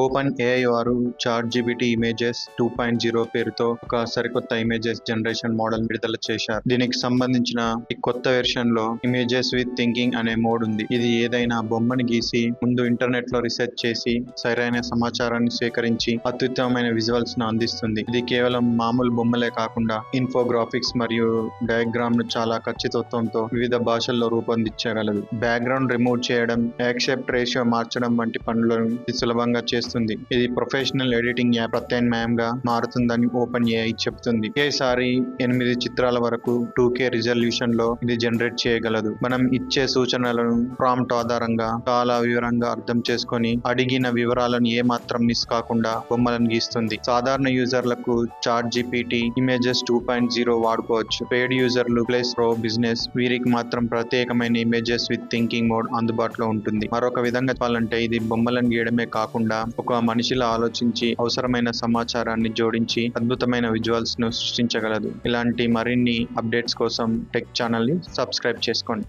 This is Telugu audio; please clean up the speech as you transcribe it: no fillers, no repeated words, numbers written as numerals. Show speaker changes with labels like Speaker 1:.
Speaker 1: ఓపెన్ ఏఐ వారు చాట్ జీపీటీ ఇమేజెస్ 2.0 పేరుతో ఒక సరికొత్త ఇమేజెస్ జనరేషన్ మోడల్ విడుదల చేశారు. దీనికి సంబంధించిన ఈ కొత్త వెర్షన్ లో ఇమేజెస్ విత్ థింకింగ్ అనే మోడ్ ఉంది. ఇది ఏదైనా బొమ్మని గీసి ముందు ఇంటర్నెట్ లో రీసెర్చ్ చేసి సరైన సమాచారాన్ని సేకరించి అత్యుత్తమమైన విజువల్స్ ను అందిస్తుంది. ఇది కేవలం మామూలు బొమ్మలే కాకుండా ఇన్ఫోగ్రాఫిక్స్ మరియు డయాగ్రామ్ ను చాలా ఖచ్చితత్వంతో వివిధ భాషల్లో రూపొందించగలదు. బ్యాక్గ్రౌండ్ రిమూవ్ చేయడం, యాక్సెప్ట్ రేషియో మార్చడం వంటి పనులను ఇది సులభంగా చేస్తుంది. ఇది ప్రొఫెషనల్ ఎడిటింగ్ యాప్ ప్రత్యామ్నాయంగా మారుతుందని ఓపెన్ ఏఐ చెబుతుంది. ఒకేసారి 8 చిత్రాల వరకు 2K రిజల్యూషన్ లో ఇది జనరేట్ చేయగలదు. మనం ఇచ్చే సూచనలను ప్రాంప్ట్ ఆధారంగా చాలా వివరంగా అర్థం చేసుకొని అడిగిన వివరాలను ఏమాత్రం మిస్ కాకుండా బొమ్మలను గీస్తుంది. సాధారణ యూజర్లకు చాట్ జీపీటీ ఇమేజెస్ 2.0 వాడుకోవచ్చు. పెయిడ్ యూజర్లు ప్లస్ ప్రో బిజినెస్ వీరికి మాత్రం ప్రత్యేకమైన ఇమేజెస్ విత్ థింకింగ్ మోడ్ అందుబాటులో ఉంటుంది. మరొక విధంగా చెప్పాలంటే ఇది బొమ్మలను గీయడమే కాకుండా ఒక మనిషిలా ఆలోచించి అవసరమైన సమాచారాన్ని జోడించి అద్భుతమైన విజువల్స్ ను సృష్టించగలదు. ఇలాంటి మరిన్ని అప్డేట్స్ కోసం టెక్ ఛానల్ ని సబ్స్క్రైబ్ చేసుకోండి.